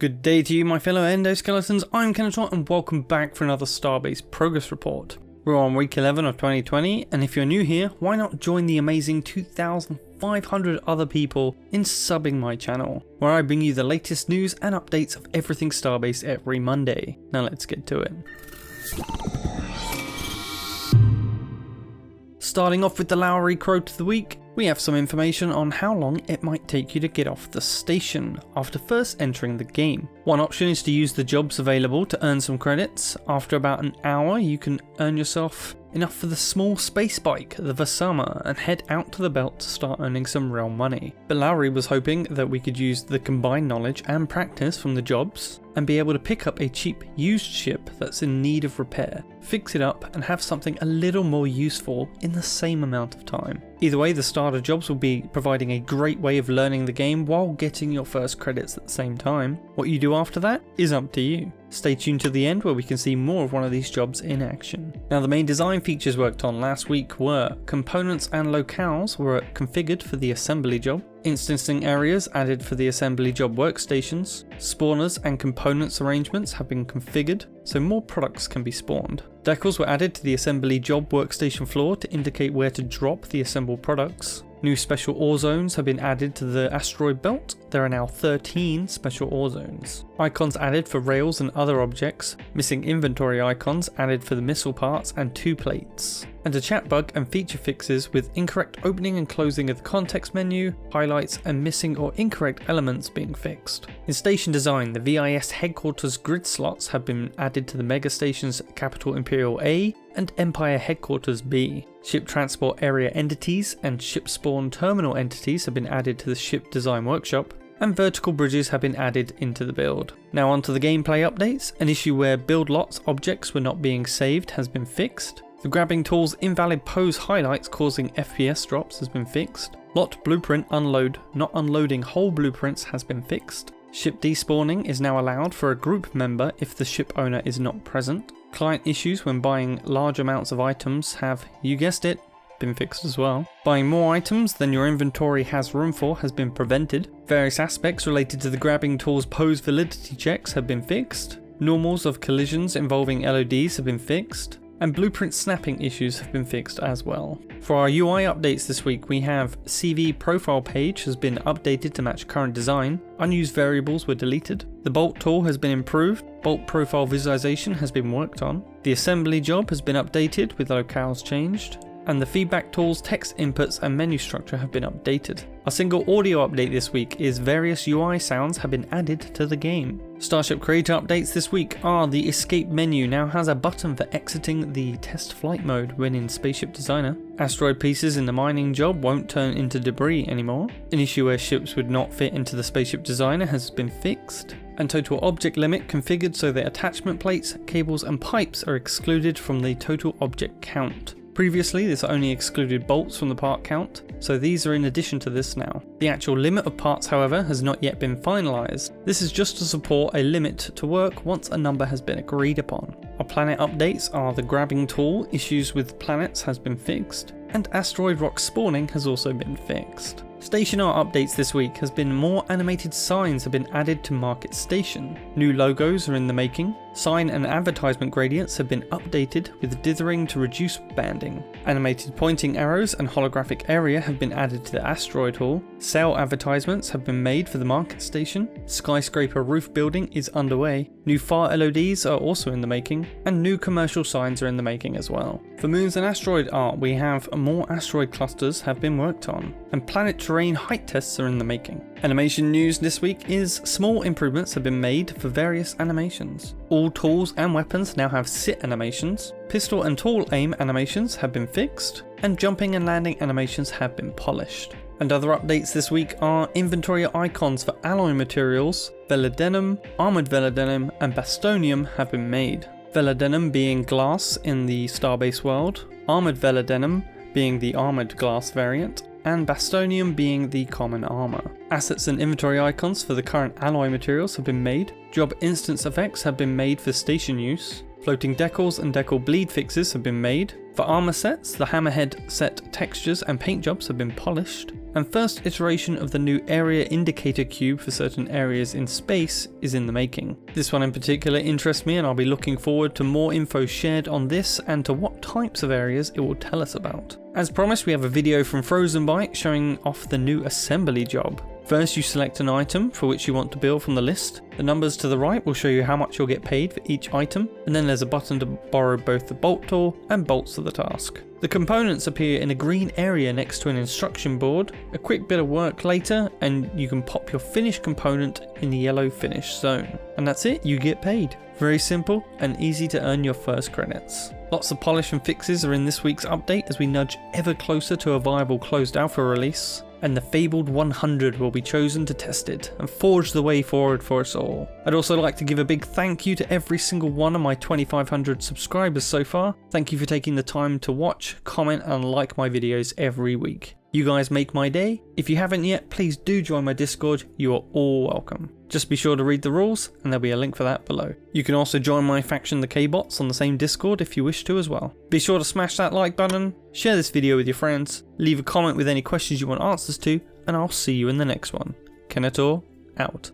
Good day to you, my fellow endoskeletons. I'm Kenetor and welcome back for another Starbase progress report. We're on week 11 of 2020, and if you're new here, why not join the amazing 2,500 other people in subbing my channel, where I bring you the latest news and updates of everything Starbase every Monday. Now let's get to it. Starting off with the Lowry quote of the week, we have some information on how long it might take you to get off the station after first entering the game. One option is to use the jobs available to earn some credits. After about an hour, you can earn yourself enough for the small space bike, the Vasama, and head out to the belt to start earning some real money. But Lowry was hoping that we could use the combined knowledge and practice from the jobs and be able to pick up a cheap used ship that's in need of repair, fix it up and have something a little more useful in the same amount of time. Either way, the starter jobs will be providing a great way of learning the game while getting your first credits at the same time. What you do after that is up to you. Stay tuned to the end where we can see more of one of these jobs in action. Now, the main design features worked on last week were components and locales were configured for the assembly job, instancing areas added for the assembly job workstations, spawners and components arrangements have been configured so more products can be spawned. Decals were added to the assembly job workstation floor to indicate where to drop the assembled products. New special ore zones have been added to the asteroid belt. There are now 13 special ore zones. Icons added for rails and other objects, missing inventory icons added for the missile parts and 2 plates. And a chat bug and feature fixes with incorrect opening and closing of the context menu, highlights and missing or incorrect elements being fixed. In station design, the VIS headquarters grid slots have been added to the mega stations Capital Imperial A and Empire Headquarters B. Ship transport area entities and ship spawn terminal entities have been added to the ship design workshop, and vertical bridges have been added into the build. Now onto the gameplay updates. An issue where build lots objects were not being saved has been fixed. The grabbing tool's invalid pose highlights causing FPS drops has been fixed. Lot blueprint unload not unloading whole blueprints has been fixed. Ship despawning is now allowed for a group member if the ship owner is not present. Client issues when buying large amounts of items have, you guessed it, been fixed as well. Buying more items than your inventory has room for has been prevented. Various aspects related to the grabbing tool's pose validity checks have been fixed. Normals of collisions involving LODs have been fixed. And blueprint snapping issues have been fixed as well. For our UI updates this week, we have CV profile page has been updated to match current design, unused variables were deleted, the bolt tool has been improved, bolt profile visualization has been worked on, the assembly job has been updated with locales changed, and the feedback tool's text inputs and menu structure have been updated. A single audio update this week is various UI sounds have been added to the game. Starship creator updates this week are the escape menu now has a button for exiting the test flight mode when in Spaceship Designer. Asteroid pieces in the mining job won't turn into debris anymore. An issue where ships would not fit into the Spaceship Designer has been fixed. And total object limit configured so that attachment plates, cables and pipes are excluded from the total object count. Previously, this only excluded bolts from the part count, so these are in addition to this now. The actual limit of parts, however, has not yet been finalised. This is just to support a limit to work once a number has been agreed upon. Our planet updates are the grabbing tool, issues with planets has been fixed, and asteroid rock spawning has also been fixed. Station art updates this week has been more animated signs have been added to Market Station. New logos are in the making. Sign and advertisement gradients have been updated with dithering to reduce banding. Animated pointing arrows and holographic area have been added to the asteroid hall. Sale advertisements have been made for the Market Station. Skyscraper roof building is underway. New fire LODs are also in the making, and new commercial signs are in the making as well. For moons and asteroid art, we have more asteroid clusters have been worked on, and planet terrain height tests are in the making. Animation news this week is small improvements have been made for various animations. All tools and weapons now have sit animations. Pistol and tool aim animations have been fixed, and jumping and landing animations have been polished. And other updates this week are inventory icons for alloy materials, Veladenum, Armoured Veladenum and Bastonium have been made. Veladenum being glass in the Starbase world, Armoured Veladenum being the armoured glass variant, and Bastonium being the common armour. Assets and inventory icons for the current alloy materials have been made. Job instance effects have been made for station use. Floating decals and decal bleed fixes have been made. For armour sets, the hammerhead set textures and paint jobs have been polished. and first iteration of the new area indicator cube for certain areas in space is in the making. This one in particular interests me, and I'll be looking forward to more info shared on this and to what types of areas it will tell us about. As promised, we have a video from Frozenbyte showing off the new assembly job. First, you select an item for which you want to build from the list. The numbers to the right will show you how much you'll get paid for each item, and then there's a button to borrow both the bolt tool and bolts for the task. The components appear in a green area next to an instruction board. A quick bit of work later, and you can pop your finished component in the yellow finish zone. And that's it, you get paid. Very simple and easy to earn your first credits. Lots of polish and fixes are in this week's update as we nudge ever closer to a viable closed alpha release, and the fabled 100 will be chosen to test it and forge the way forward for us all. I'd also like to give a big thank you to every single one of my 2,500 subscribers so far. Thank you for taking the time to watch, comment and like my videos every week. You guys make my day. If you haven't yet, please do join my Discord, you are all welcome. Just be sure to read the rules, and there'll be a link for that below. You can also join my faction, the K-Bots, on the same Discord if you wish to as well. Be sure to smash that like button, share this video with your friends, leave a comment with any questions you want answers to, and I'll see you in the next one. Kenetor, out.